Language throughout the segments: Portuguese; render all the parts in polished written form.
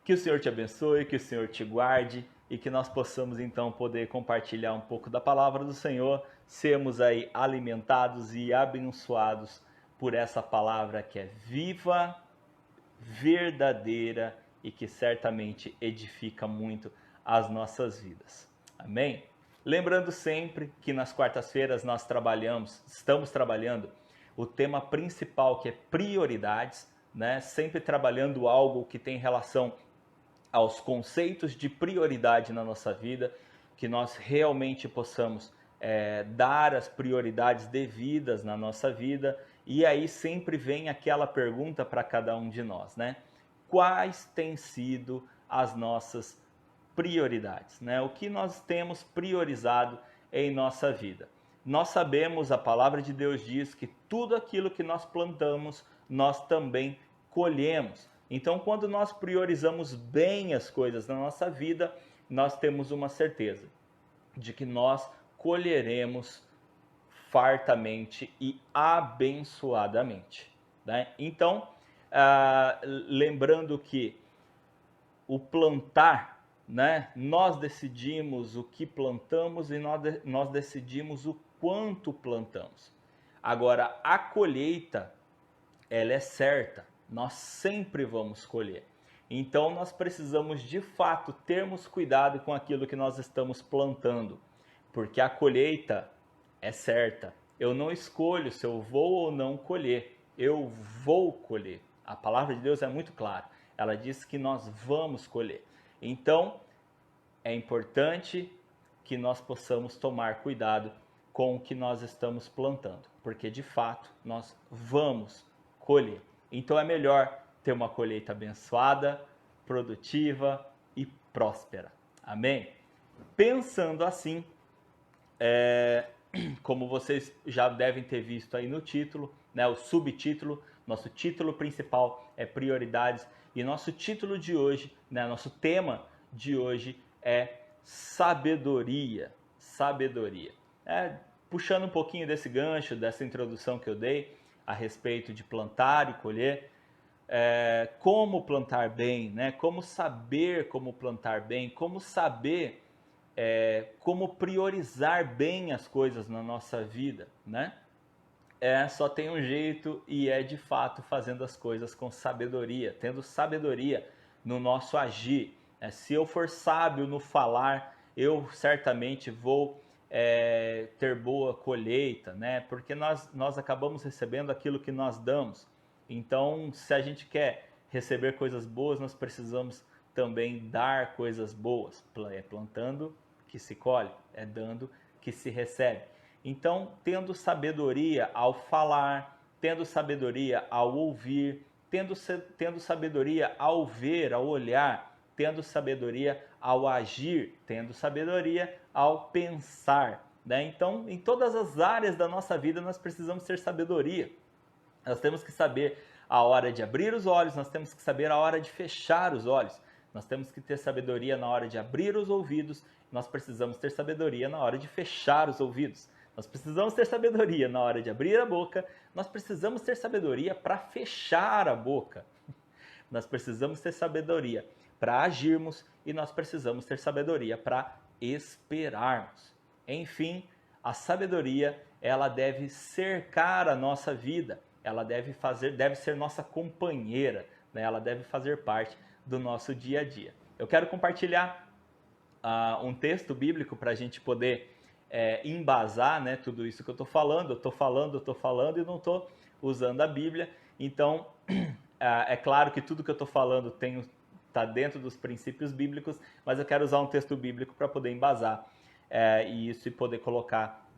Que o Senhor te abençoe, que o Senhor te guarde e que nós possamos então poder compartilhar um pouco da palavra do Senhor, sermos aí alimentados e abençoados por essa palavra que é viva, verdadeira e que certamente edifica muito as nossas vidas. Amém? Lembrando sempre que nas quartas-feiras nós estamos trabalhando o tema principal que é prioridades, né? Sempre trabalhando algo que tem relação aos conceitos de prioridade na nossa vida, que nós realmente possamos dar as prioridades devidas na nossa vida. E aí sempre vem aquela pergunta para cada um de nós, né? Quais têm sido as nossas prioridades, né? O que nós temos priorizado em nossa vida? Nós sabemos, a palavra de Deus diz que tudo aquilo que nós plantamos, nós também colhemos. Então, quando nós priorizamos bem as coisas na nossa vida, nós temos uma certeza de que nós colheremos fartamente e abençoadamente, né? Então, lembrando que o plantar, né? Nós decidimos o que plantamos e nós decidimos o quanto plantamos. Agora, a colheita, ela é certa. Nós sempre vamos colher. Então nós precisamos de fato termos cuidado com aquilo que nós estamos plantando, porque a colheita é certa. Eu não escolho se eu vou ou não colher, eu vou colher. A palavra de Deus é muito clara, ela diz que nós vamos colher. Então é importante que nós possamos tomar cuidado com o que nós estamos plantando, porque de fato nós vamos colher. Então é melhor ter uma colheita abençoada, produtiva e próspera. Amém? Pensando assim, como vocês já devem ter visto aí no título, né, o subtítulo, nosso título principal é prioridades e nosso título de hoje, né, nosso tema de hoje é sabedoria. Sabedoria. Puxando um pouquinho desse gancho, dessa introdução que eu dei, a respeito de plantar e colher, como plantar bem, né? Como saber como plantar bem, como saber como priorizar bem as coisas na nossa vida, né? Só tem um jeito e é de fato fazendo as coisas com sabedoria, tendo sabedoria no nosso agir. Se eu for sábio no falar, eu certamente vou ter boa colheita, né? Porque nós acabamos recebendo aquilo que nós damos. Então, se a gente quer receber coisas boas, nós precisamos também dar coisas boas. É plantando que se colhe, é dando que se recebe. Então, tendo sabedoria ao falar, tendo sabedoria ao ouvir, tendo sabedoria ao ver, ao olhar, tendo sabedoria ao agir, tendo sabedoria ao pensar, né? Então, em todas as áreas da nossa vida, nós precisamos ter sabedoria. Nós temos que saber a hora de abrir os olhos, nós temos que saber a hora de fechar os olhos. Nós temos que ter sabedoria na hora de abrir os ouvidos, nós precisamos ter sabedoria na hora de fechar os ouvidos. Nós precisamos ter sabedoria na hora de abrir a boca, nós precisamos ter sabedoria para fechar a boca. Nós precisamos ter sabedoria para agirmos e nós precisamos ter sabedoria para esperarmos. Enfim, a sabedoria, ela deve cercar a nossa vida, ela deve ser nossa companheira, né? Ela deve fazer parte do nosso dia a dia. Eu quero compartilhar um texto bíblico para a gente poder embasar, né, tudo isso que eu estou falando. Eu estou falando e não estou usando a Bíblia. Então, é claro que tudo que eu estou falando está dentro dos princípios bíblicos, mas eu quero usar um texto bíblico para poder embasar isso e poder colocar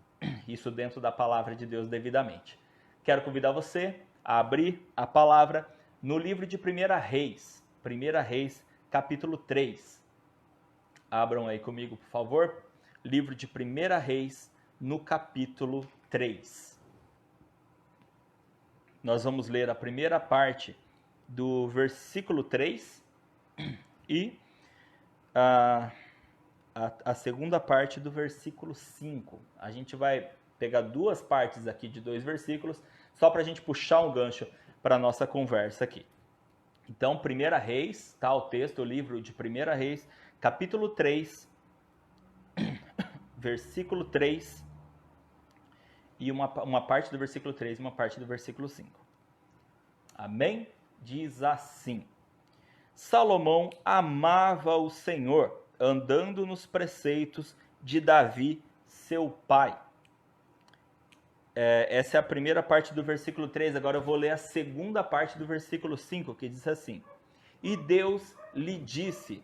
isso dentro da palavra de Deus devidamente. Quero convidar você a abrir a palavra no livro de 1 Reis, capítulo 3. Abram aí comigo, por favor. Livro de 1 Reis, no capítulo 3. Nós vamos ler a primeira parte do versículo 3 e a segunda parte do versículo 5. A gente vai pegar duas partes aqui de 2 versículos, só para a gente puxar um gancho para a nossa conversa aqui. Então, 1 Reis, tá o texto, o livro de 1 Reis, capítulo 3, versículo 3, e uma parte do versículo 3 e uma parte do versículo 5. Amém? Diz assim: Salomão amava o Senhor, andando nos preceitos de Davi, seu pai. Essa é a primeira parte do versículo 3, agora eu vou ler a segunda parte do versículo 5, que diz assim: E Deus lhe disse,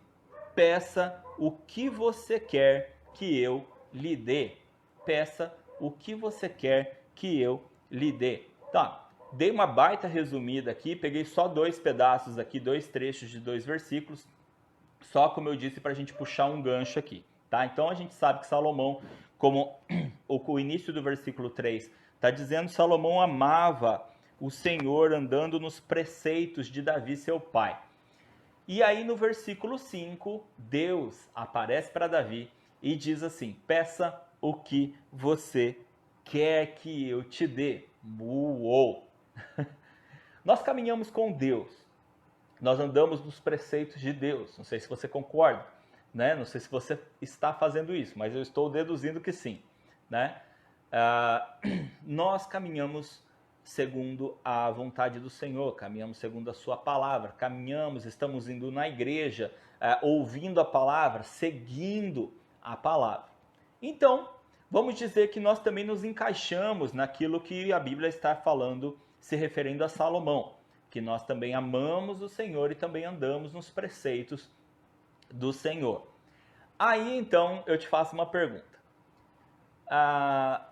peça o que você quer que eu lhe dê. Peça o que você quer que eu lhe dê. Tá, dei uma baita resumida aqui, peguei só 2 pedaços aqui, 2 trechos de 2 versículos, só como eu disse, para a gente puxar um gancho aqui. Tá? Então a gente sabe que Salomão, como o início do versículo 3 está dizendo, Salomão amava o Senhor andando nos preceitos de Davi, seu pai. E aí no versículo 5, Deus aparece para Davi e diz assim, peça o que você quer que eu te dê. Uou! Nós caminhamos com Deus, nós andamos nos preceitos de Deus, não sei se você concorda, né? Não sei se você está fazendo isso, mas eu estou deduzindo que sim, né? Nós caminhamos segundo a vontade do Senhor, caminhamos segundo a sua palavra, caminhamos, estamos indo na igreja, ouvindo a palavra, seguindo a palavra. Então, vamos dizer que nós também nos encaixamos naquilo que a Bíblia está falando, se referindo a Salomão, que nós também amamos o Senhor e também andamos nos preceitos do Senhor. Aí, então, eu te faço uma pergunta.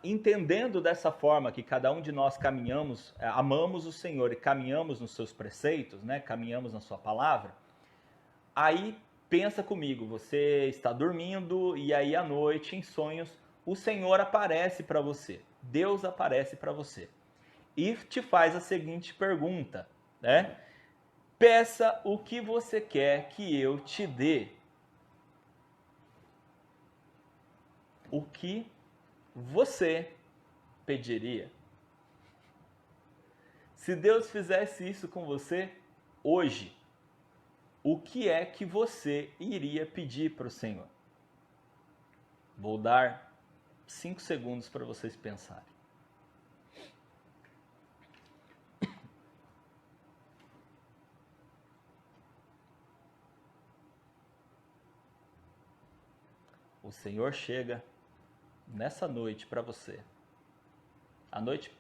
Entendendo dessa forma que cada um de nós caminhamos, amamos o Senhor e caminhamos nos seus preceitos, né? Caminhamos na sua palavra, aí pensa comigo, você está dormindo e aí à noite, em sonhos, o Senhor aparece para você, Deus aparece para você e te faz a seguinte pergunta, né? Peça o que você quer que eu te dê. O que você pediria? Se Deus fizesse isso com você hoje, o que é que você iria pedir para o Senhor? Vou dar 5 segundos para vocês pensarem. O Senhor chega nessa noite para você.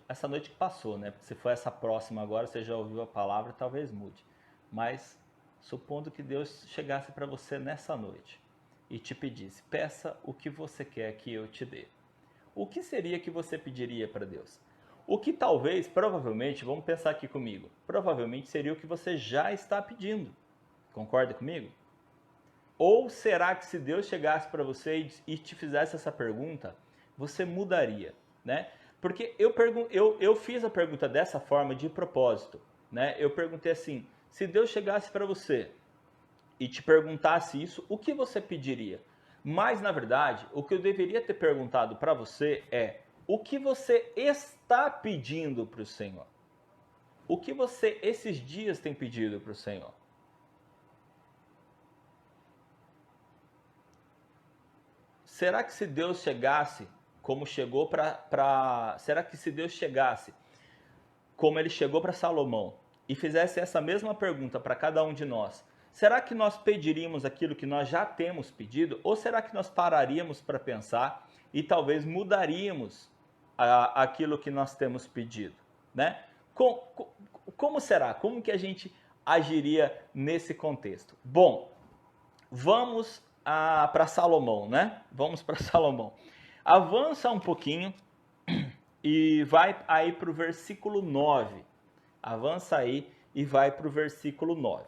Essa noite que passou, né? Se for essa próxima agora, você já ouviu a palavra, talvez mude. Mas supondo que Deus chegasse para você nessa noite e te pedisse, peça o que você quer que eu te dê. O que seria que você pediria para Deus? O que talvez, provavelmente, vamos pensar aqui comigo, provavelmente seria o que você já está pedindo. Concorda comigo? Ou será que se Deus chegasse para você e te fizesse essa pergunta, você mudaria, né? Porque eu fiz a pergunta dessa forma de propósito, né? Eu perguntei assim, se Deus chegasse para você e te perguntasse isso, o que você pediria? Mas, na verdade, o que eu deveria ter perguntado para você é, o que você está pedindo para o Senhor? O que você, esses dias, tem pedido para o Senhor? Será que se Deus chegasse como chegou será que se Deus chegasse como ele chegou para Salomão e fizesse essa mesma pergunta para cada um de nós, será que nós pediríamos aquilo que nós já temos pedido ou será que nós pararíamos para pensar e talvez mudaríamos aquilo que nós temos pedido, né? Como será? Como que a gente agiria nesse contexto? Bom, vamos para Salomão, né? Vamos para Salomão. Avança um pouquinho e vai aí para o versículo 9. Avança aí e vai para o versículo 9.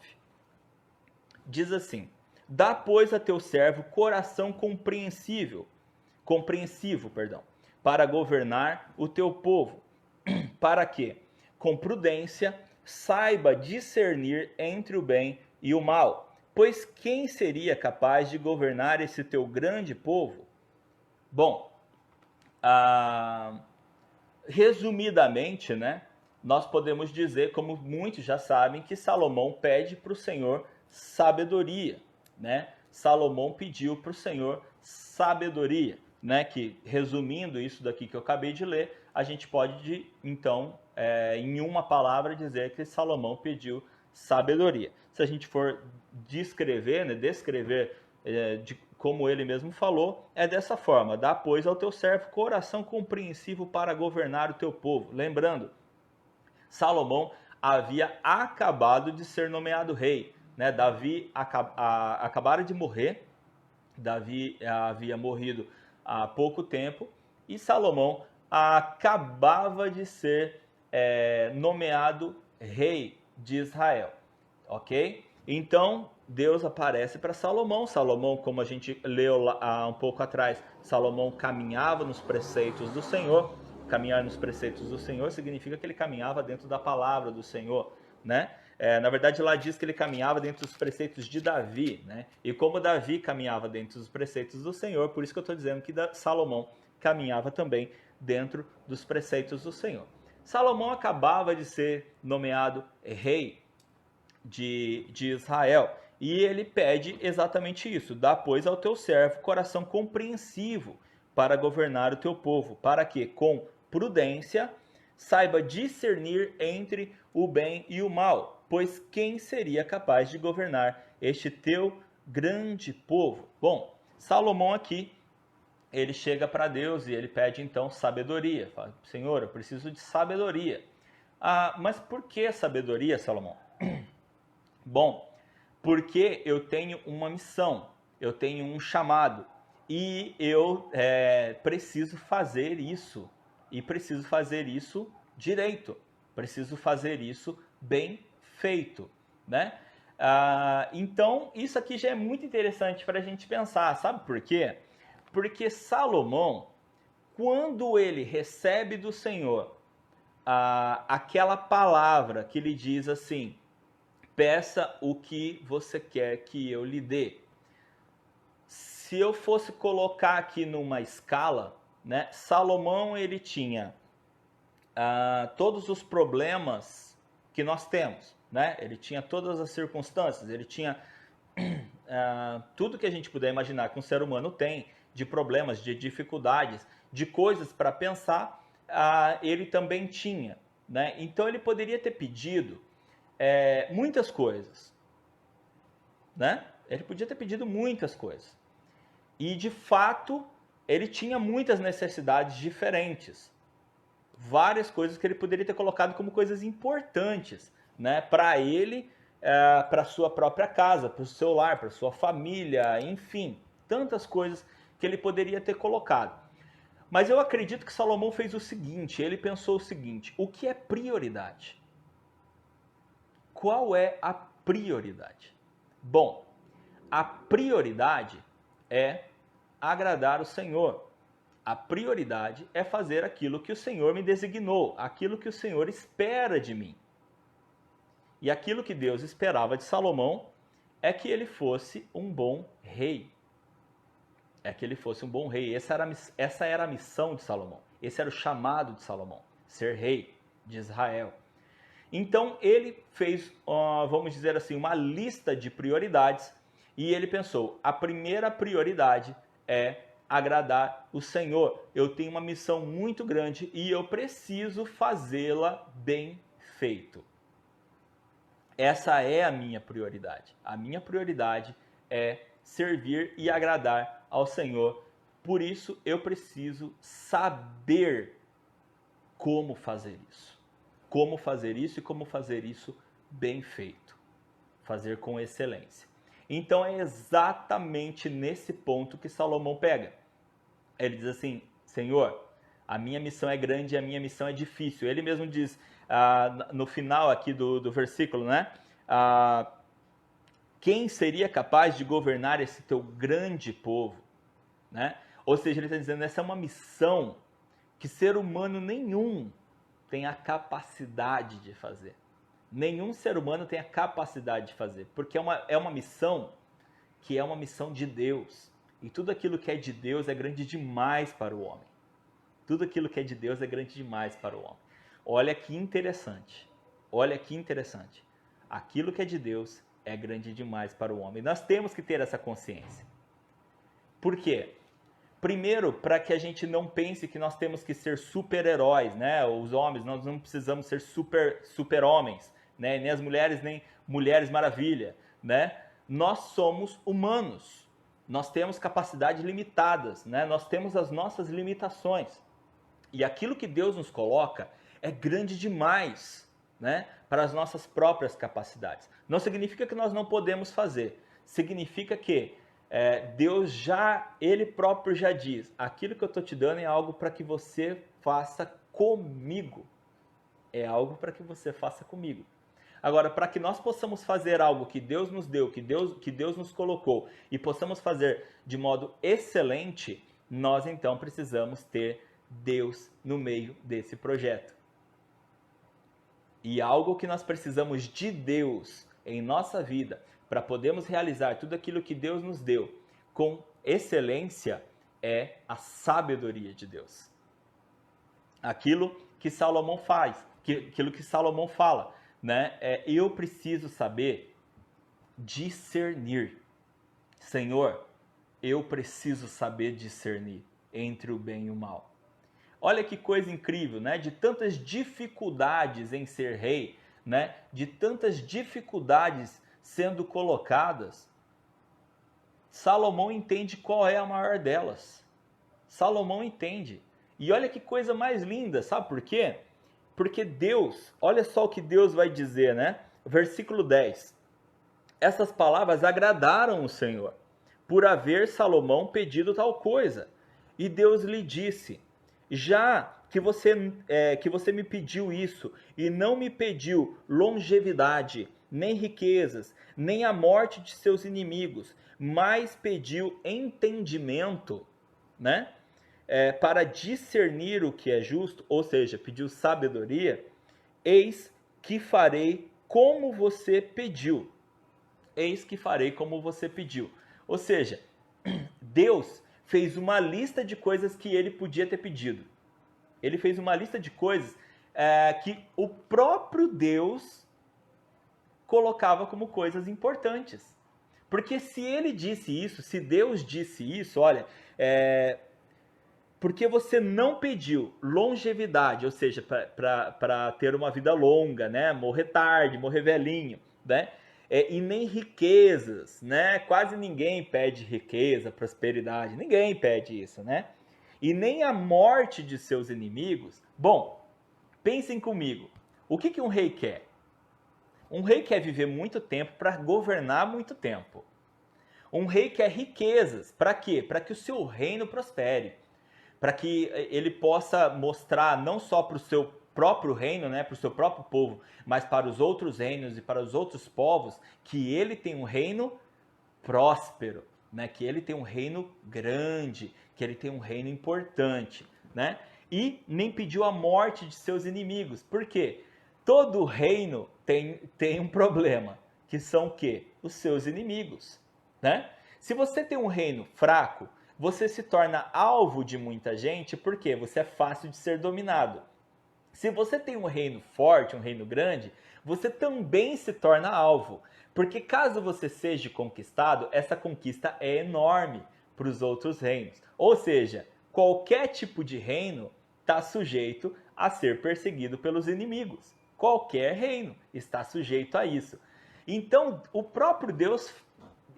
Diz assim, dá, pois, a teu servo coração compreensivo, para governar o teu povo, para que, com prudência, saiba discernir entre o bem e o mal. Pois quem seria capaz de governar esse teu grande povo? Bom, resumidamente, né? nós podemos dizer, como muitos já sabem, que Salomão pede para o Senhor sabedoria, né? Salomão pediu para o Senhor sabedoria, né? Que, resumindo isso daqui que eu acabei de ler, a gente pode, então, em uma palavra, dizer que Salomão pediu sabedoria. Se a gente for descrever, né, descrever como ele mesmo falou, é dessa forma: dá, pois, ao teu servo coração compreensivo para governar o teu povo. Lembrando, Salomão havia acabado de ser nomeado rei, né? Davi acabara de morrer, Davi havia morrido há pouco tempo, e Salomão acabava de ser nomeado rei de Israel, ok? Então, Deus aparece para Salomão. Salomão, como a gente leu há um pouco atrás, Salomão caminhava nos preceitos do Senhor. Caminhar nos preceitos do Senhor significa que ele caminhava dentro da palavra do Senhor, né? Na verdade, lá diz que ele caminhava dentro dos preceitos de Davi, né? E como Davi caminhava dentro dos preceitos do Senhor, por isso que eu estou dizendo que Salomão caminhava também dentro dos preceitos do Senhor. Salomão acabava de ser nomeado rei de Israel, e ele pede exatamente isso: dá, pois, ao teu servo coração compreensivo para governar o teu povo, para que, com prudência, saiba discernir entre o bem e o mal, pois quem seria capaz de governar este teu grande povo? Bom, Salomão aqui, ele chega para Deus e ele pede então sabedoria. Fala: Senhor, eu preciso de sabedoria. Mas por que sabedoria, Salomão? Bom, porque eu tenho uma missão, eu tenho um chamado, e eu preciso fazer isso, e preciso fazer isso direito, preciso fazer isso bem feito, né? Então, isso aqui já é muito interessante para a gente pensar, sabe por quê? Porque Salomão, quando ele recebe do Senhor aquela palavra que lhe diz assim: peça o que você quer que eu lhe dê. Se eu fosse colocar aqui numa escala, né, Salomão ele tinha todos os problemas que nós temos, né? Ele tinha todas as circunstâncias, ele tinha tudo que a gente puder imaginar que um ser humano tem, de problemas, de dificuldades, de coisas para pensar, ele também tinha, né? Então ele poderia ter pedido muitas coisas, né? Ele podia ter pedido muitas coisas. E, de fato, ele tinha muitas necessidades diferentes. Várias coisas que ele poderia ter colocado como coisas importantes, né? Para ele, para sua própria casa, para o seu lar, para sua família, enfim. Tantas coisas que ele poderia ter colocado. Mas eu acredito que Salomão fez o seguinte, ele pensou o seguinte: o que é prioridade? Qual é a prioridade? Bom, a prioridade é agradar o Senhor. A prioridade é fazer aquilo que o Senhor me designou, aquilo que o Senhor espera de mim. E aquilo que Deus esperava de Salomão é que ele fosse um bom rei. É que ele fosse um bom rei. Essa era a missão de Salomão. Esse era o chamado de Salomão, ser rei de Israel. Então ele fez, vamos dizer assim, uma lista de prioridades, e ele pensou: a primeira prioridade é agradar o Senhor. Eu tenho uma missão muito grande e eu preciso fazê-la bem feito. Essa é a minha prioridade. A minha prioridade é servir e agradar ao Senhor. Por isso eu preciso saber como fazer isso. Como fazer isso e como fazer isso bem feito. Fazer com excelência. Então é exatamente nesse ponto que Salomão pega. Ele diz assim: Senhor, a minha missão é grande e a minha missão é difícil. Ele mesmo diz no final aqui do versículo, né? Quem seria capaz de governar esse teu grande povo? Né? Ou seja, ele está dizendo: essa é uma missão que ser humano nenhum tem a capacidade de fazer. Nenhum ser humano tem a capacidade de fazer, porque é uma missão que é uma missão de Deus. E tudo aquilo que é de Deus é grande demais para o homem. Tudo aquilo que é de Deus é grande demais para o homem. Olha que interessante. Olha que interessante. Aquilo que é de Deus é grande demais para o homem. Nós temos que ter essa consciência. Por quê? Primeiro, para que a gente não pense que nós temos que ser super-heróis, né? Os homens, nós não precisamos ser super-homens, né? Nem as mulheres, nem mulheres maravilha, né? Nós somos humanos. Nós temos capacidades limitadas, né? Nós temos as nossas limitações. E aquilo que Deus nos coloca é grande demais, né? Para as nossas próprias capacidades. Não significa que nós não podemos fazer. Significa que Deus Ele próprio já diz, aquilo que eu estou te dando é algo para que você faça comigo. É algo para que você faça comigo. Agora, para que nós possamos fazer algo que Deus nos deu, que Deus nos colocou, e possamos fazer de modo excelente, nós então precisamos ter Deus no meio desse projeto. E algo que nós precisamos de Deus em nossa vida, para podermos realizar tudo aquilo que Deus nos deu com excelência, é a sabedoria de Deus. Aquilo que Salomão faz, aquilo que Salomão fala, né? Eu preciso saber discernir. Senhor, eu preciso saber discernir entre o bem e o mal. Olha que coisa incrível, né? De tantas dificuldades em ser rei, né? De tantas dificuldades sendo colocadas, Salomão entende qual é a maior delas. Salomão entende. E olha que coisa mais linda, sabe por quê? Porque Deus, olha só o que Deus vai dizer, né? Versículo 10. Essas palavras agradaram o Senhor, por haver Salomão pedido tal coisa. E Deus lhe disse, já que você me pediu isso e não me pediu longevidade, nem riquezas, nem a morte de seus inimigos, mas pediu entendimento, né? Para discernir o que é justo, ou seja, pediu sabedoria, eis que farei como você pediu. Eis que farei como você pediu. Ou seja, Deus fez uma lista de coisas que ele podia ter pedido. Ele fez uma lista de coisas que o próprio Deus colocava como coisas importantes. Porque se ele disse isso, se Deus disse isso, olha, porque você não pediu longevidade, ou seja, para ter uma vida longa, né? Morrer tarde, morrer velhinho, né? E nem riquezas, né? Quase ninguém pede riqueza, prosperidade, ninguém pede isso, né? E nem a morte de seus inimigos. Bom, pensem comigo, o que um rei quer? Um rei quer viver muito tempo para governar muito tempo. Um rei quer riquezas, para quê? Para que o seu reino prospere, para que ele possa mostrar não só para o seu próprio reino, né, para o seu próprio povo, mas para os outros reinos e para os outros povos, que ele tem um reino próspero, né, que ele tem um reino grande, que ele tem um reino importante, né? E nem pediu a morte de seus inimigos. Por quê? Todo reino tem um problema, que são o quê? Os seus inimigos, né? Se você tem um reino fraco, você se torna alvo de muita gente, porque você é fácil de ser dominado. Se você tem um reino forte, um reino grande, você também se torna alvo, porque caso você seja conquistado, essa conquista é enorme para os outros reinos. Ou seja, qualquer tipo de reino está sujeito a ser perseguido pelos inimigos. Qualquer reino está sujeito a isso. Então, o próprio Deus,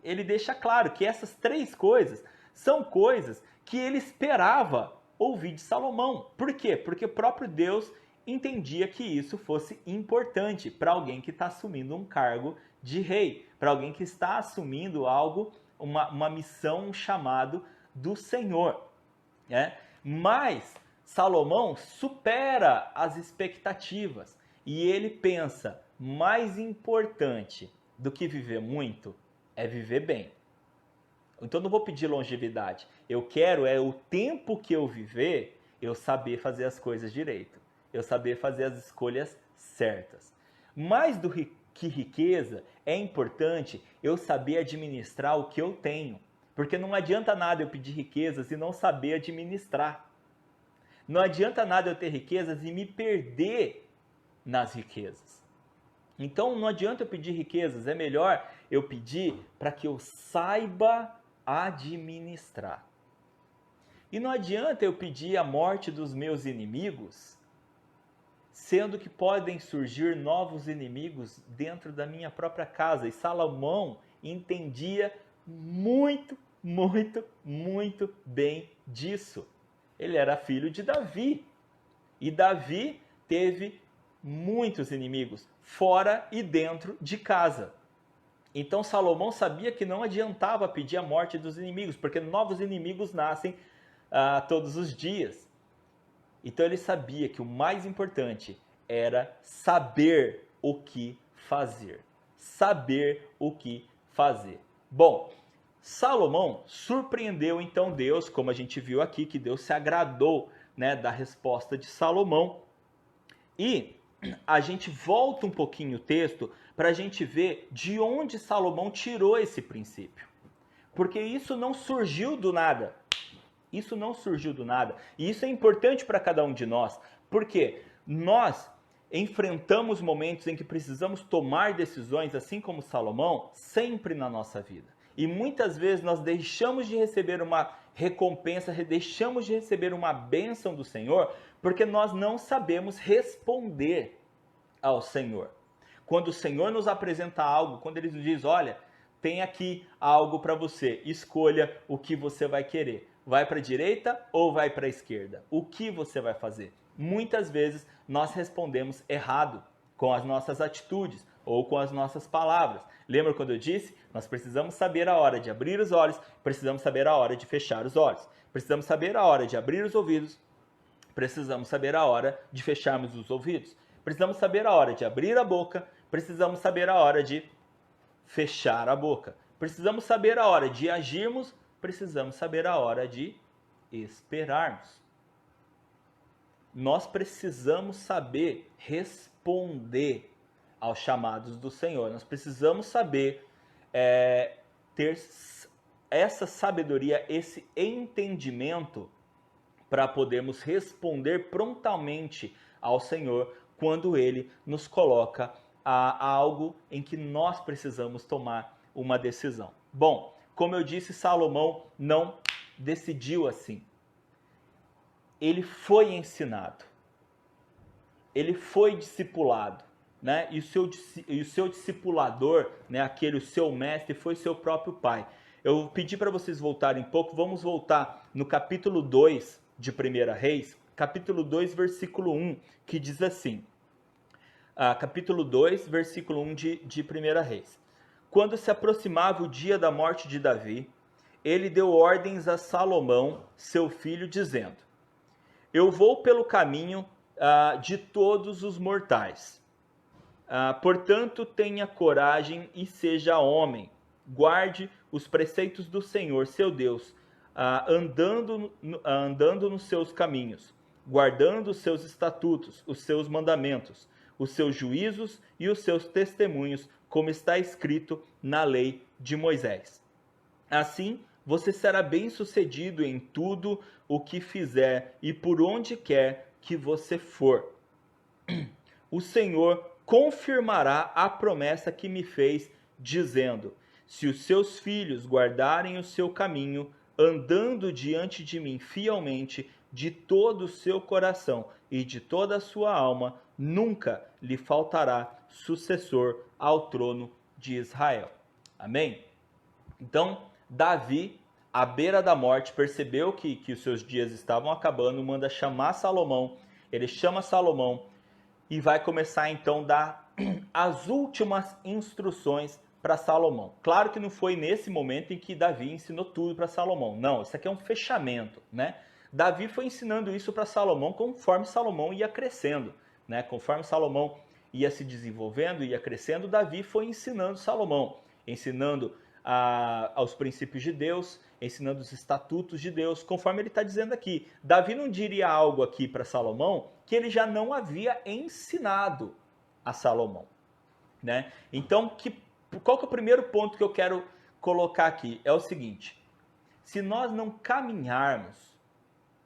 ele deixa claro que essas três coisas são coisas que ele esperava ouvir de Salomão. Por quê? Porque o próprio Deus entendia que isso fosse importante para alguém que está assumindo um cargo de rei, para alguém que está assumindo algo, uma missão, um chamado do Senhor, né? Mas Salomão supera as expectativas e ele pensa, mais importante do que viver muito é viver bem. Então não vou pedir longevidade, eu quero o tempo que eu viver, eu saber fazer as coisas direito, eu saber fazer as escolhas certas. Mais do que riqueza, é importante eu saber administrar o que eu tenho, porque não adianta nada eu pedir riquezas e não saber administrar. Não adianta nada eu ter riquezas e me perder nas riquezas. Então não adianta eu pedir riquezas, é melhor eu pedir para que eu saiba administrar. E não adianta eu pedir a morte dos meus inimigos, sendo que podem surgir novos inimigos dentro da minha própria casa. E Salomão entendia muito bem disso. Ele era filho de Davi. E Davi teve muitos inimigos, fora e dentro de casa. Então Salomão sabia que não adiantava pedir a morte dos inimigos, porque novos inimigos nascem todos os dias. Então ele sabia que o mais importante era saber o que fazer. Saber o que fazer. Bom, Salomão surpreendeu então Deus, como a gente viu aqui, que Deus se agradou, né, da resposta de Salomão. E a gente volta um pouquinho o texto para a gente ver de onde Salomão tirou esse princípio. Porque isso não surgiu do nada. Isso não surgiu do nada. E isso é importante para cada um de nós. Porque nós enfrentamos momentos em que precisamos tomar decisões, assim como Salomão, sempre na nossa vida. E muitas vezes nós deixamos de receber uma recompensa, deixamos de receber uma bênção do Senhor, porque nós não sabemos responder ao Senhor. Quando o Senhor nos apresenta algo, quando Ele nos diz, olha, tem aqui algo para você, escolha o que você vai querer. Vai para a direita ou vai para a esquerda? O que você vai fazer? Muitas vezes nós respondemos errado com as nossas atitudes ou com as nossas palavras. Lembra quando eu disse? Nós precisamos saber a hora de abrir os olhos, precisamos saber a hora de fechar os olhos. Precisamos saber a hora de abrir os ouvidos, precisamos saber a hora de fecharmos os ouvidos. Precisamos saber a hora de abrir a boca, precisamos saber a hora de fechar a boca. Precisamos saber a hora de agirmos, precisamos saber a hora de esperarmos. Nós precisamos saber responder aos chamados do Senhor. Nós precisamos saber ter essa sabedoria, esse entendimento para podermos responder prontamente ao Senhor quando Ele nos coloca a algo em que nós precisamos tomar uma decisão. Bom, como eu disse, Salomão não decidiu assim. Ele foi ensinado. Ele foi discipulado, né? E o seu discipulador, né, o seu mestre, foi seu próprio pai. Eu pedi para vocês voltarem um pouco, vamos voltar no capítulo 2 de 1 Reis, capítulo 2, versículo 1, que diz assim, capítulo 2, versículo 1 de 1 Reis. Quando se aproximava o dia da morte de Davi, ele deu ordens a Salomão, seu filho, dizendo, eu vou pelo caminho de todos os mortais. Portanto, tenha coragem e seja homem. Guarde os preceitos do Senhor, seu Deus, andando nos seus caminhos, guardando os seus estatutos, os seus mandamentos, os seus juízos e os seus testemunhos, como está escrito na lei de Moisés. Assim, você será bem-sucedido em tudo o que fizer e por onde quer que você for. O Senhor confirmará a promessa que me fez, dizendo, se os seus filhos guardarem o seu caminho, andando diante de mim fielmente, de todo o seu coração e de toda a sua alma, nunca lhe faltará sucessor ao trono de Israel. Amém? Então, Davi, à beira da morte, percebeu que os seus dias estavam acabando, manda chamar Salomão, ele chama Salomão e vai começar então a dar as últimas instruções para Salomão. Claro que não foi nesse momento em que Davi ensinou tudo para Salomão, não, isso aqui é um fechamento, né? Davi foi ensinando isso para Salomão conforme Salomão ia crescendo, né? Conforme Salomão ia se desenvolvendo, ia crescendo, Davi foi ensinando Salomão, ensinando aos princípios de Deus, ensinando os estatutos de Deus, conforme ele está dizendo aqui. Davi não diria algo aqui para Salomão que ele já não havia ensinado a Salomão, né? Então, qual que é o primeiro ponto que eu quero colocar aqui? É o seguinte, se nós não caminharmos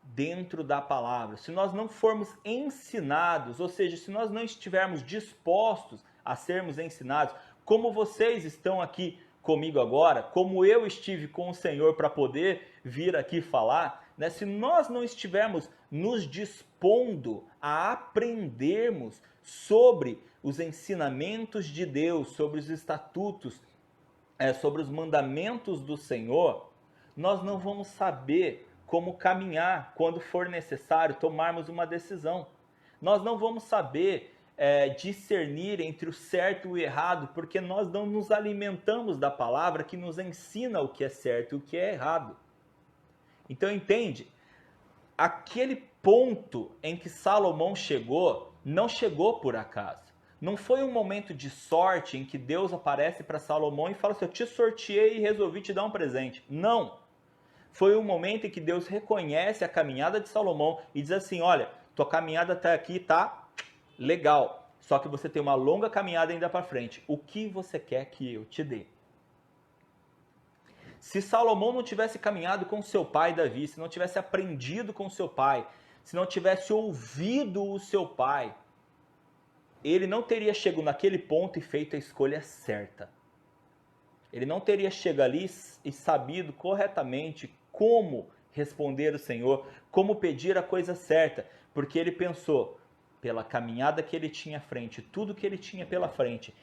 dentro da palavra, se nós não formos ensinados, ou seja, se nós não estivermos dispostos a sermos ensinados, como vocês estão aqui comigo agora, como eu estive com o Senhor para poder vir aqui falar, né? Se nós não estivermos nos dispondo a aprendermos sobre os ensinamentos de Deus, sobre os estatutos, sobre os mandamentos do Senhor, nós não vamos saber como caminhar quando for necessário tomarmos uma decisão. Nós não vamos saber discernir entre o certo e o errado, porque nós não nos alimentamos da palavra que nos ensina o que é certo e o que é errado. Então entende? Aquele ponto em que Salomão chegou, não chegou por acaso. Não foi um momento de sorte em que Deus aparece para Salomão e fala assim, eu te sorteei e resolvi te dar um presente. Não. Foi um momento em que Deus reconhece a caminhada de Salomão e diz assim, olha, tua caminhada até aqui tá legal, só que você tem uma longa caminhada ainda para frente. O que você quer que eu te dê? Se Salomão não tivesse caminhado com seu pai Davi, se não tivesse aprendido com seu pai, se não tivesse ouvido o seu pai, ele não teria chegado naquele ponto e feito a escolha certa. Ele não teria chegado ali e sabido corretamente como responder ao Senhor, como pedir a coisa certa, porque ele pensou, pela caminhada que ele tinha à frente, tudo que ele tinha pela frente,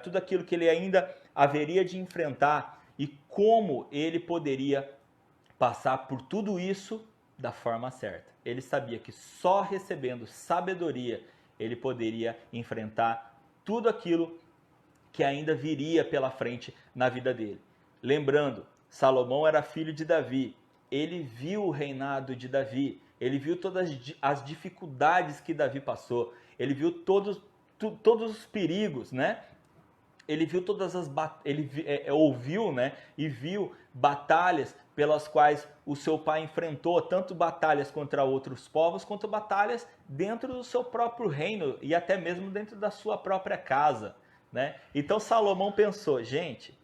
tudo aquilo que ele ainda haveria de enfrentar e como ele poderia passar por tudo isso da forma certa. Ele sabia que só recebendo sabedoria ele poderia enfrentar tudo aquilo que ainda viria pela frente na vida dele. Lembrando, Salomão era filho de Davi, ele viu o reinado de Davi, ele viu todas as dificuldades que Davi passou, ele viu todos os perigos, né? Ele viu ouviu, né? E viu batalhas pelas quais o seu pai enfrentou, tanto batalhas contra outros povos, quanto batalhas dentro do seu próprio reino e até mesmo dentro da sua própria casa, né? Então Salomão pensou, gente,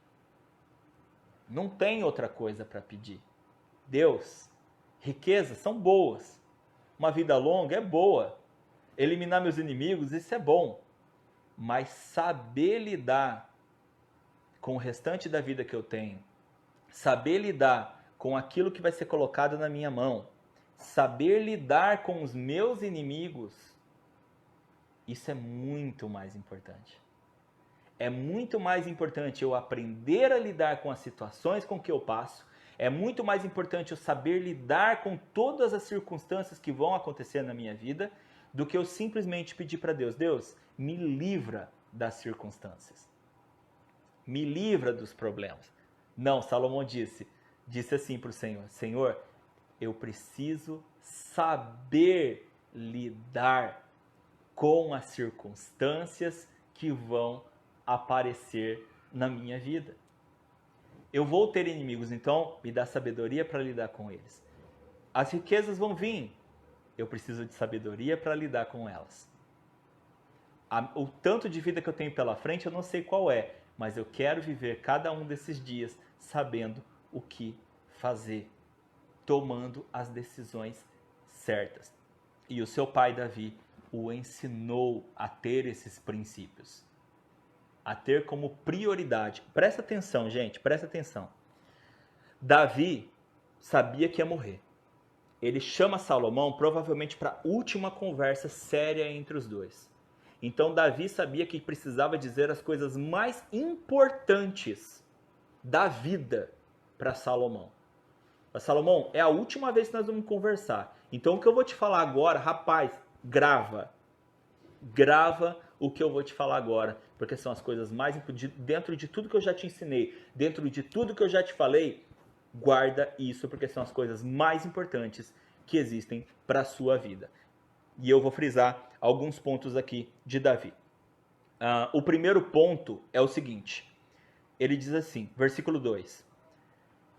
não tem outra coisa para pedir. Deus, riquezas são boas, uma vida longa é boa, eliminar meus inimigos, isso é bom, mas saber lidar com o restante da vida que eu tenho, saber lidar com aquilo que vai ser colocado na minha mão, saber lidar com os meus inimigos, isso é muito mais importante. É muito mais importante eu aprender a lidar com as situações com que eu passo, é muito mais importante eu saber lidar com todas as circunstâncias que vão acontecer na minha vida, do que eu simplesmente pedir para Deus, Deus, me livra das circunstâncias, me livra dos problemas. Não, Salomão disse assim para o Senhor, Senhor, eu preciso saber lidar com as circunstâncias que vão aparecer na minha vida. Eu vou ter inimigos, então me dá sabedoria para lidar com eles. As riquezas vão vir, eu preciso de sabedoria para lidar com elas. O tanto de vida que eu tenho pela frente eu não sei qual é, mas eu quero viver cada um desses dias sabendo o que fazer, tomando as decisões certas. E o seu pai Davi o ensinou a ter esses princípios, a ter como prioridade. Presta atenção, gente, presta atenção. Davi sabia que ia morrer. Ele chama Salomão provavelmente para a última conversa séria entre os dois. Então Davi sabia que precisava dizer as coisas mais importantes da vida para Salomão. Salomão, é a última vez que nós vamos conversar. Então o que eu vou te falar agora, rapaz, grava. Grava o que eu vou te falar agora, porque são as coisas mais importantes. Dentro de tudo que eu já te ensinei, dentro de tudo que eu já te falei, guarda isso, porque são as coisas mais importantes que existem para a sua vida. E eu vou frisar alguns pontos aqui de Davi. O primeiro ponto é o seguinte. Ele diz assim, versículo 2.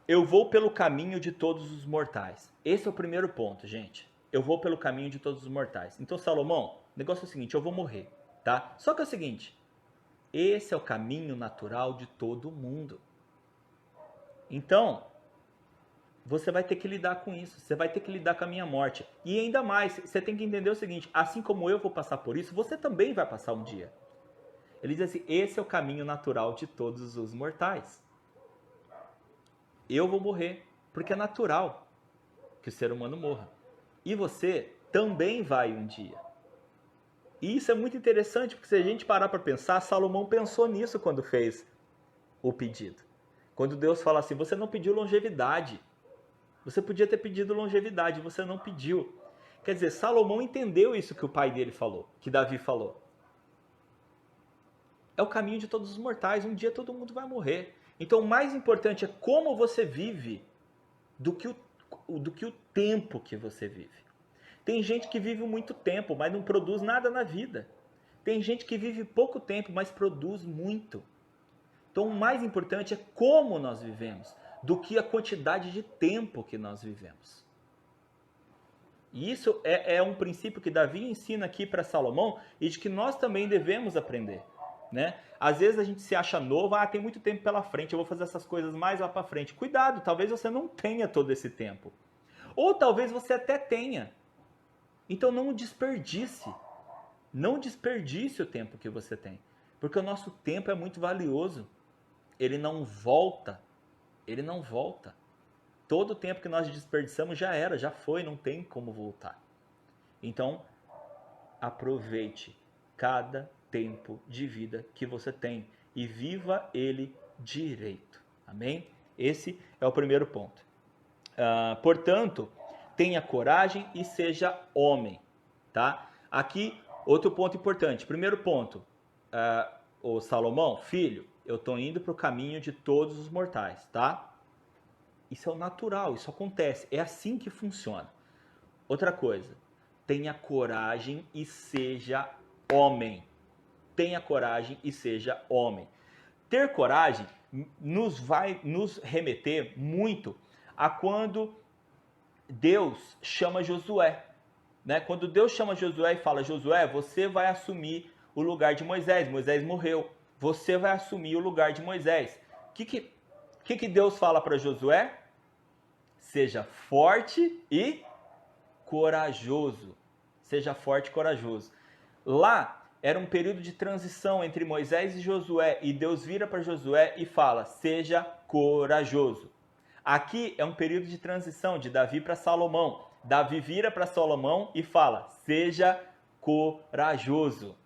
Eu vou pelo caminho de todos os mortais. Esse é o primeiro ponto, gente. Eu vou pelo caminho de todos os mortais. Então, Salomão, o negócio é o seguinte, eu vou morrer, tá? Só que é o seguinte, esse é o caminho natural de todo mundo. Então, você vai ter que lidar com isso, você vai ter que lidar com a minha morte. E ainda mais, você tem que entender o seguinte, assim como eu vou passar por isso, você também vai passar um dia. Ele diz assim, esse é o caminho natural de todos os mortais. Eu vou morrer, porque é natural que o ser humano morra. E você também vai um dia. E isso é muito interessante, porque se a gente parar para pensar, Salomão pensou nisso quando fez o pedido. Quando Deus fala assim, você não pediu longevidade. Você podia ter pedido longevidade, você não pediu. Quer dizer, Salomão entendeu isso que o pai dele falou, que Davi falou. É o caminho de todos os mortais, um dia todo mundo vai morrer. Então o mais importante é como você vive do que o tempo que você vive. Tem gente que vive muito tempo, mas não produz nada na vida. Tem gente que vive pouco tempo, mas produz muito. Então o mais importante é como nós vivemos, do que a quantidade de tempo que nós vivemos. E isso é um princípio que Davi ensina aqui para Salomão e de que nós também devemos aprender. Né? Às vezes a gente se acha novo, tem muito tempo pela frente, eu vou fazer essas coisas mais lá para frente. Cuidado, talvez você não tenha todo esse tempo. Ou talvez você até tenha. Então não desperdice. Não desperdice o tempo que você tem. Porque o nosso tempo é muito valioso. Ele não volta. Ele não volta. Todo o tempo que nós desperdiçamos já era, já foi, não tem como voltar. Então, aproveite cada tempo de vida que você tem e viva ele direito. Amém? Esse é o primeiro ponto. Portanto, tenha coragem e seja homem. Tá? Aqui, outro ponto importante. Primeiro ponto, o Salomão, filho, eu estou indo para o caminho de todos os mortais, tá? Isso é o natural, isso acontece, é assim que funciona. Outra coisa, tenha coragem e seja homem. Tenha coragem e seja homem. Ter coragem vai nos remeter muito a quando Deus chama Josué. Né? Quando Deus chama Josué e fala, Josué, você vai assumir o lugar de Moisés. Moisés morreu. Você vai assumir o lugar de Moisés. O que Deus fala para Josué? Seja forte e corajoso. Seja forte e corajoso. Lá era um período de transição entre Moisés e Josué. E Deus vira para Josué e fala, seja corajoso. Aqui é um período de transição de Davi para Salomão. Davi vira para Salomão e fala, seja corajoso.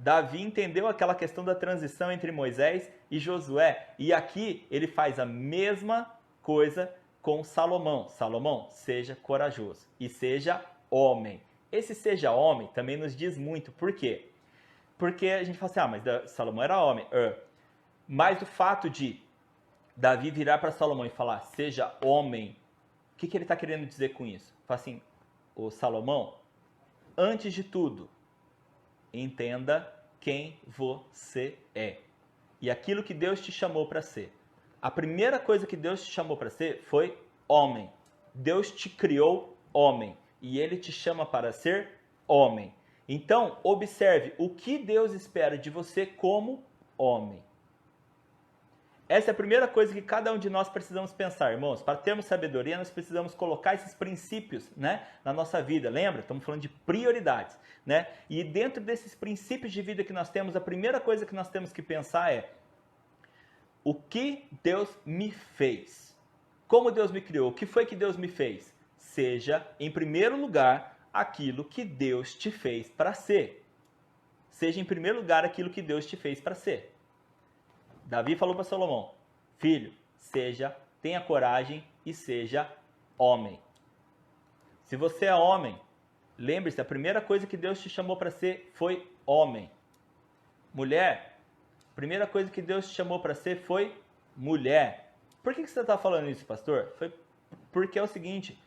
Davi entendeu aquela questão da transição entre Moisés e Josué. E aqui ele faz a mesma coisa com Salomão. Salomão, seja corajoso e seja homem. Esse seja homem também nos diz muito. Por quê? Porque a gente fala assim, mas Salomão era homem. Mas o fato de Davi virar para Salomão e falar, seja homem, o que ele está querendo dizer com isso? Fala assim, ô Salomão, antes de tudo, entenda quem você é e aquilo que Deus te chamou para ser. A primeira coisa que Deus te chamou para ser foi homem. Deus te criou homem e Ele te chama para ser homem. Então, observe o que Deus espera de você como homem. Essa é a primeira coisa que cada um de nós precisamos pensar, irmãos. Para termos sabedoria, nós precisamos colocar esses princípios, né, na nossa vida. Lembra? Estamos falando de prioridades. Né? E dentro desses princípios de vida que nós temos, a primeira coisa que nós temos que pensar é o que Deus me fez? Como Deus me criou? O que foi que Deus me fez? Seja, em primeiro lugar, aquilo que Deus te fez para ser. Seja, em primeiro lugar, aquilo que Deus te fez para ser. Davi falou para Salomão, filho, tenha coragem e seja homem. Se você é homem, lembre-se, a primeira coisa que Deus te chamou para ser foi homem. Mulher, a primeira coisa que Deus te chamou para ser foi mulher. Por que você está falando isso, pastor? Porque é o seguinte,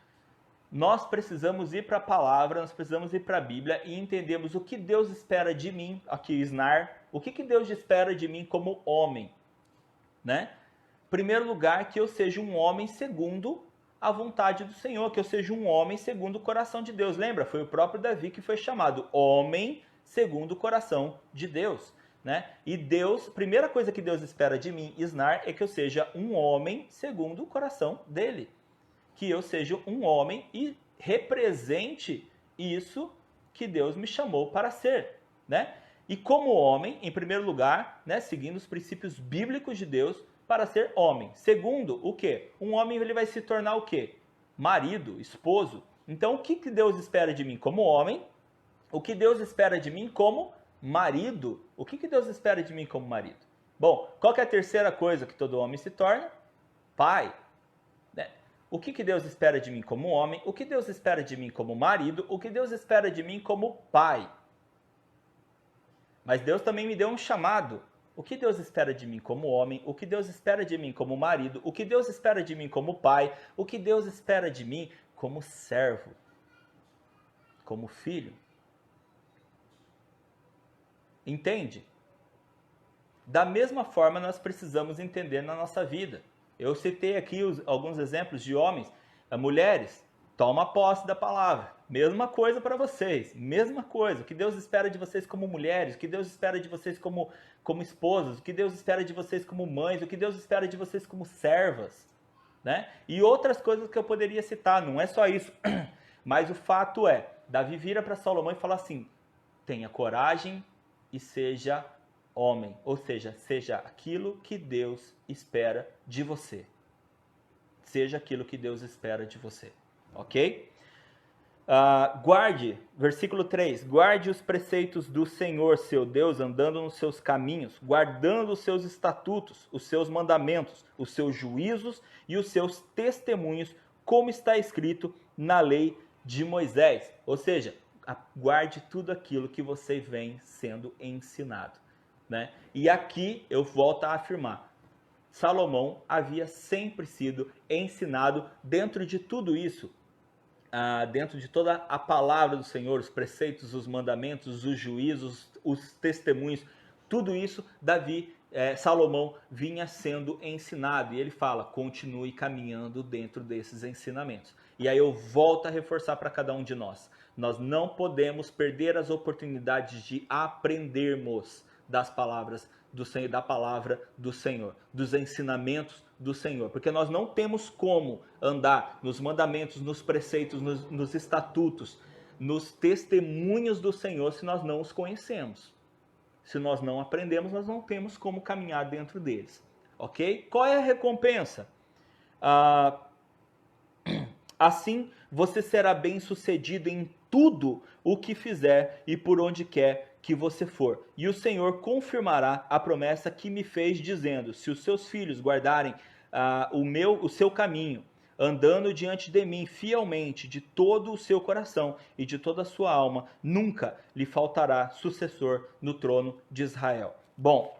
nós precisamos ir para a palavra, nós precisamos ir para a Bíblia e entendemos o que Deus espera de mim, aqui Isnar, o que Deus espera de mim como homem, né? Em primeiro lugar, que eu seja um homem segundo a vontade do Senhor, que eu seja um homem segundo o coração de Deus. Lembra? Foi o próprio Davi que foi chamado homem segundo o coração de Deus. né? E Deus, primeira coisa que Deus espera de mim, Isnar, é que eu seja um homem segundo o coração dele. Que eu seja um homem e represente isso que Deus me chamou para ser, né? E como homem, em primeiro lugar, né, seguindo os princípios bíblicos de Deus, para ser homem. Segundo, o quê? Um homem ele vai se tornar o quê? Marido, esposo. Então, o que Deus espera de mim como homem? O que Deus espera de mim como marido? O que Deus espera de mim como marido? Bom, qual que é a terceira coisa que todo homem se torna? Pai. Né? O que Deus espera de mim como homem? O que Deus espera de mim como marido? O que Deus espera de mim como pai? Mas Deus também me deu um chamado. O que Deus espera de mim como homem? O que Deus espera de mim como marido? O que Deus espera de mim como pai? O que Deus espera de mim como servo? Como filho? Entende? Da mesma forma nós precisamos entender na nossa vida. Eu citei aqui alguns exemplos de homens, mulheres, toma posse da palavra. Mesma coisa para vocês, mesma coisa. O que Deus espera de vocês como mulheres, o que Deus espera de vocês como esposas, o que Deus espera de vocês como mães, o que Deus espera de vocês como servas, né? E outras coisas que eu poderia citar, não é só isso. Mas o fato é, Davi vira para Salomão e fala assim, tenha coragem e seja homem, ou seja, seja aquilo que Deus espera de você. Seja aquilo que Deus espera de você, ok? Guarde, versículo 3, guarde os preceitos do Senhor, seu Deus, andando nos seus caminhos, guardando os seus estatutos, os seus mandamentos, os seus juízos e os seus testemunhos, como está escrito na lei de Moisés. Ou seja, guarde tudo aquilo que você vem sendo ensinado, né? E aqui eu volto a afirmar, Salomão havia sempre sido ensinado dentro de tudo isso, dentro de toda a palavra do Senhor, os preceitos, os mandamentos, os juízos, os testemunhos, tudo isso Salomão vinha sendo ensinado. E ele fala, continue caminhando dentro desses ensinamentos. E aí eu volto a reforçar para cada um de nós. Nós não podemos perder as oportunidades de aprendermos das palavras do Senhor, da palavra do Senhor, dos ensinamentos do Senhor, porque nós não temos como andar nos mandamentos, nos preceitos, nos estatutos, nos testemunhos do Senhor se nós não os conhecemos. Se nós não aprendemos, nós não temos como caminhar dentro deles, ok? Qual é a recompensa? Assim, você será bem-sucedido em tudo o que fizer e por onde quer que você for. E o Senhor confirmará a promessa que me fez, dizendo, se os seus filhos guardarem o seu caminho, andando diante de mim fielmente de todo o seu coração e de toda a sua alma, nunca lhe faltará sucessor no trono de Israel. Bom,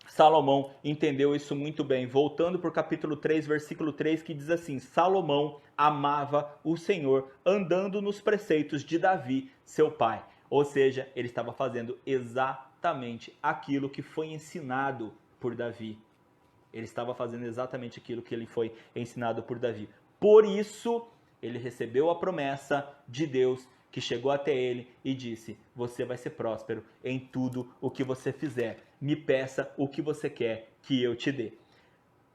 Salomão entendeu isso muito bem. Voltando para o capítulo 3, versículo 3, que diz assim, Salomão amava o Senhor, andando nos preceitos de Davi, seu pai. Ou seja, ele estava fazendo exatamente aquilo que foi ensinado por Davi. Ele estava fazendo exatamente aquilo que ele foi ensinado por Davi. Por isso, ele recebeu a promessa de Deus que chegou até ele e disse, você vai ser próspero em tudo o que você fizer. Me peça o que você quer que eu te dê.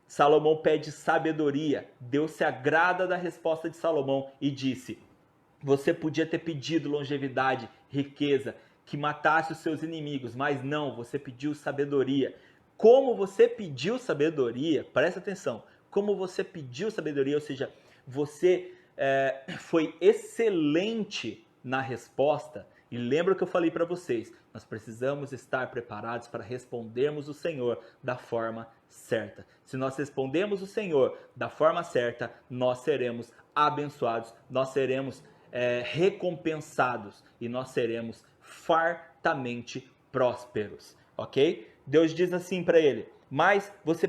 Salomão pede sabedoria. Deus se agrada da resposta de Salomão e disse, você podia ter pedido longevidade, riqueza, que matasse os seus inimigos, mas não, você pediu sabedoria. Como você pediu sabedoria, presta atenção, como você pediu sabedoria, ou seja, você foi excelente na resposta. E lembra o que eu falei para vocês, nós precisamos estar preparados para respondermos o Senhor da forma certa. Se nós respondemos o Senhor da forma certa, nós seremos abençoados, nós seremos recompensados e nós seremos fartamente prósperos, ok? Deus diz assim para ele, mas você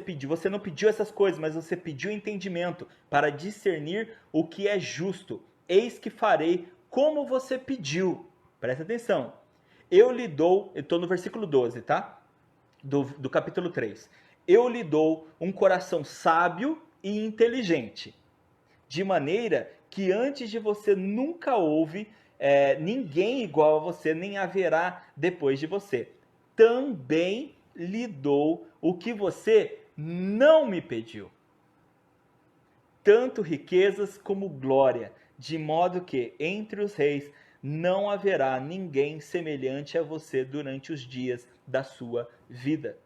não pediu essas coisas, mas você pediu entendimento para discernir o que é justo. Eis que farei como você pediu. Presta atenção. Eu lhe dou, eu estou no versículo 12, tá? Do capítulo 3. Eu lhe dou um coração sábio e inteligente, de maneira que antes de você nunca houve ninguém igual a você, nem haverá depois de você. também lhe dou o que você não me pediu, tanto riquezas como glória, de modo que entre os reis não haverá ninguém semelhante a você durante os dias da sua vida.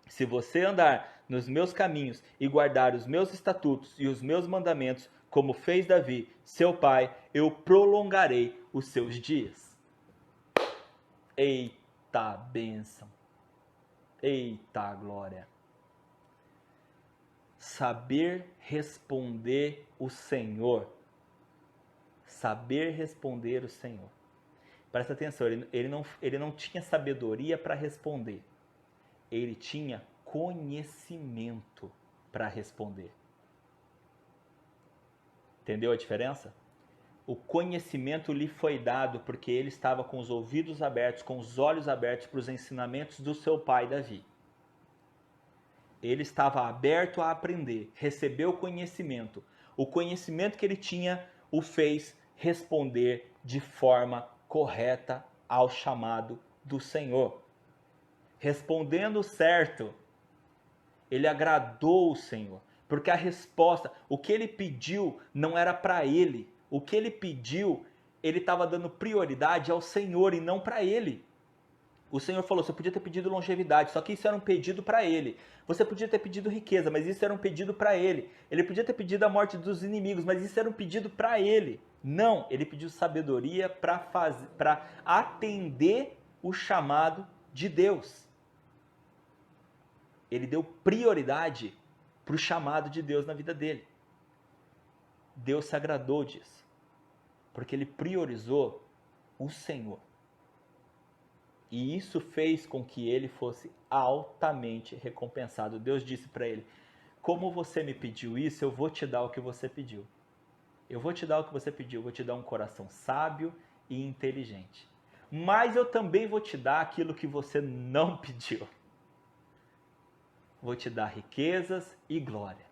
Se você andar nos meus caminhos e guardar os meus estatutos e os meus mandamentos, como fez Davi, seu pai, eu prolongarei os seus dias. Eita bênção! Eita glória! Saber responder o Senhor. Saber responder o Senhor. Presta atenção, ele não tinha sabedoria para responder. Ele tinha conhecimento para responder. Entendeu a diferença? O conhecimento lhe foi dado porque ele estava com os ouvidos abertos, com os olhos abertos para os ensinamentos do seu pai Davi. Ele estava aberto a aprender, recebeu conhecimento. O conhecimento que ele tinha o fez responder de forma correta ao chamado do Senhor. Respondendo certo, ele agradou o Senhor, porque a resposta, o que ele pediu não era para ele. O que ele pediu, ele estava dando prioridade ao Senhor e não para ele. O Senhor falou, você podia ter pedido longevidade, só que isso era um pedido para ele. Você podia ter pedido riqueza, mas isso era um pedido para ele. Ele podia ter pedido a morte dos inimigos, mas isso era um pedido para ele. Não, ele pediu sabedoria para atender o chamado de Deus. Ele deu prioridade para o chamado de Deus na vida dele. Deus se agradou disso, porque ele priorizou o Senhor. E isso fez com que ele fosse altamente recompensado. Deus disse para ele, como você me pediu isso, eu vou te dar o que você pediu. Eu vou te dar o que você pediu, eu vou te dar um coração sábio e inteligente. Mas eu também vou te dar aquilo que você não pediu. Vou te dar riquezas e glória.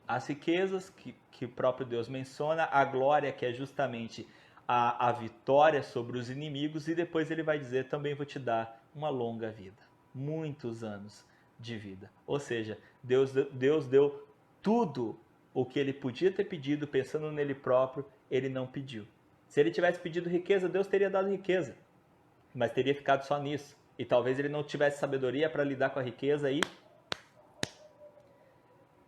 As riquezas que o próprio Deus menciona, a glória que é justamente a vitória sobre os inimigos, e depois ele vai dizer, também vou te dar uma longa vida, muitos anos de vida. Ou seja, Deus deu tudo o que ele podia ter pedido, pensando nele próprio, ele não pediu. Se ele tivesse pedido riqueza, Deus teria dado riqueza, mas teria ficado só nisso. E talvez ele não tivesse sabedoria para lidar com a riqueza e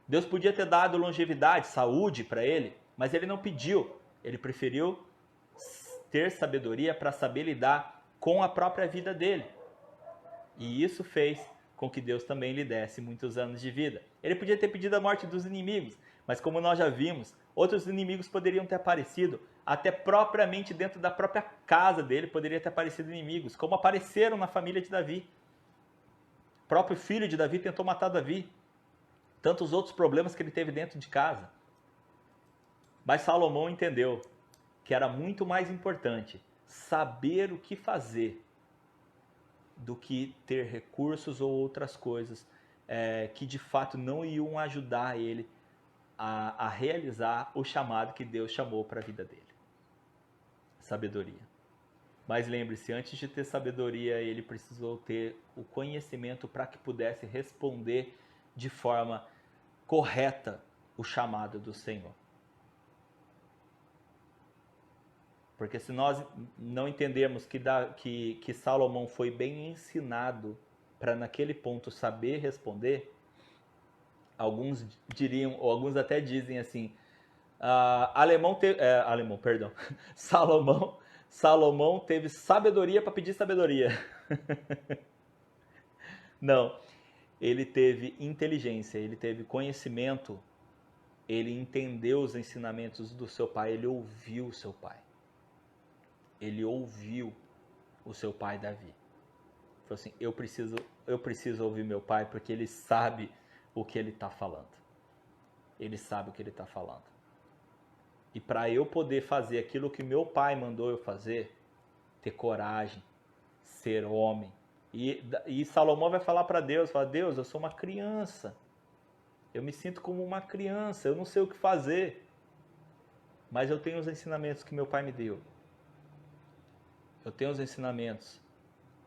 Deus podia ter dado longevidade, saúde para ele, mas ele não pediu. Ele preferiu ter sabedoria para saber lidar com a própria vida dele. E isso fez com que Deus também lhe desse muitos anos de vida. Ele podia ter pedido a morte dos inimigos, mas como nós já vimos, outros inimigos poderiam ter aparecido, até propriamente dentro da própria casa dele poderia ter aparecido inimigos, como apareceram na família de Davi. O próprio filho de Davi tentou matar Davi. Tantos outros problemas que ele teve dentro de casa. Mas Salomão entendeu que era muito mais importante saber o que fazer do que ter recursos ou outras coisas que de fato não iam ajudar ele a realizar o chamado que Deus chamou para a vida dele. Sabedoria. Mas lembre-se, antes de ter sabedoria, ele precisou ter o conhecimento para que pudesse responder de forma correta o chamado do Senhor. Porque se nós não entendermos que Salomão foi bem ensinado para naquele ponto saber responder, alguns diriam, ou alguns até dizem assim, Salomão teve sabedoria para pedir sabedoria. Não, ele teve inteligência, ele teve conhecimento, ele entendeu os ensinamentos do seu pai, ele ouviu o seu pai. Ele ouviu o seu pai Davi. Falou assim, eu preciso ouvir meu pai porque ele sabe o que ele está falando. Ele sabe o que ele está falando. E para eu poder fazer aquilo que meu pai mandou eu fazer, ter coragem, ser homem. E Salomão vai falar para Deus, fala, Deus, eu sou uma criança. Eu me sinto como uma criança, eu não sei o que fazer. Mas eu tenho os ensinamentos que meu pai me deu. Eu tenho os ensinamentos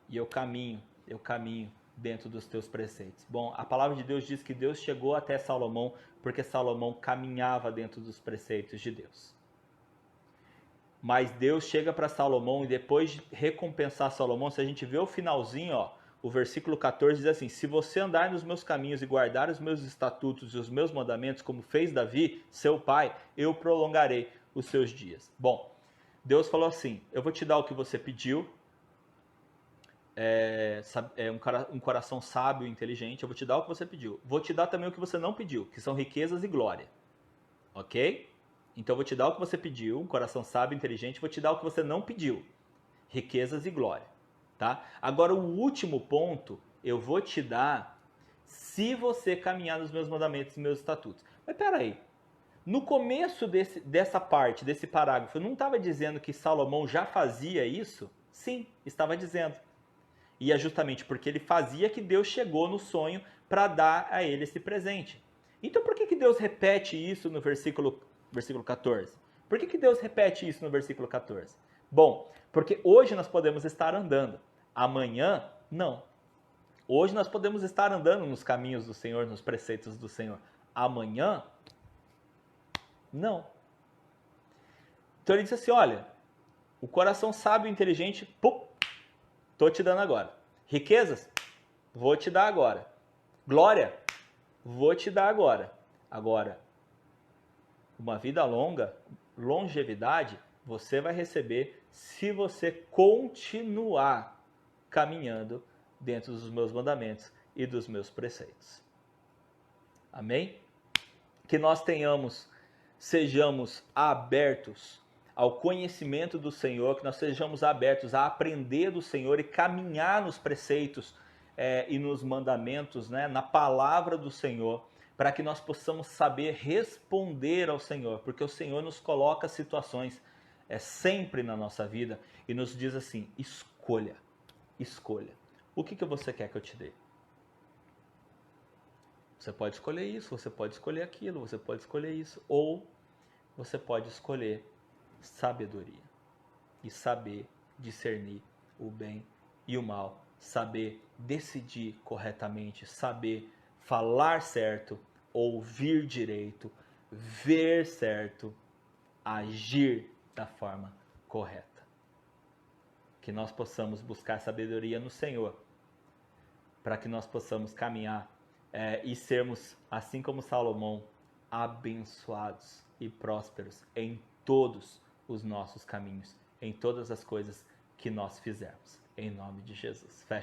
e eu caminho dentro dos teus preceitos. Bom, a palavra de Deus diz que Deus chegou até Salomão porque Salomão caminhava dentro dos preceitos de Deus. Mas Deus chega para Salomão e depois de recompensar Salomão, se a gente vê o finalzinho, ó, o versículo 14 diz assim: se você andar nos meus caminhos e guardar os meus estatutos e os meus mandamentos, como fez Davi, seu pai, eu prolongarei os seus dias. Bom, Deus falou assim: eu vou te dar o que você pediu, um coração sábio e inteligente, eu vou te dar o que você pediu. Vou te dar também o que você não pediu, que são riquezas e glória. Ok? Então eu vou te dar o que você pediu, um coração sábio e inteligente, vou te dar o que você não pediu, riquezas e glória. Tá? Agora o último ponto, eu vou te dar se você caminhar nos meus mandamentos e meus estatutos. Mas peraí, no começo dessa parte, desse parágrafo, eu não estava dizendo que Salomão já fazia isso? Sim, estava dizendo. E é justamente porque ele fazia que Deus chegou no sonho para dar a ele esse presente. Então por que Deus repete isso no versículo 14? Por que Deus repete isso no versículo 14? Bom, porque hoje nós podemos estar andando, amanhã não. Hoje nós podemos estar andando nos caminhos do Senhor, nos preceitos do Senhor. Amanhã, não. Então ele disse assim, olha, o coração sábio e inteligente, pum, tô te dando agora. Riquezas, vou te dar agora. Glória, vou te dar agora. Agora, uma vida longa, longevidade, você vai receber se você continuar caminhando dentro dos meus mandamentos e dos meus preceitos. Amém? Que nós sejamos abertos ao conhecimento do Senhor, que nós sejamos abertos a aprender do Senhor e caminhar nos preceitos e nos mandamentos, né, na palavra do Senhor, para que nós possamos saber responder ao Senhor, porque o Senhor nos coloca situações sempre na nossa vida e nos diz assim, escolha. O que você quer que eu te dê? Você pode escolher isso, você pode escolher aquilo, você pode escolher isso, ou você pode escolher sabedoria e saber discernir o bem e o mal, saber decidir corretamente, saber falar certo, ouvir direito, ver certo, agir da forma correta. Que nós possamos buscar sabedoria no Senhor, para que nós possamos caminhar e sermos, assim como Salomão, abençoados e prósperos em todos os nossos caminhos, em todas as coisas que nós fizermos. Em nome de Jesus. Fecha.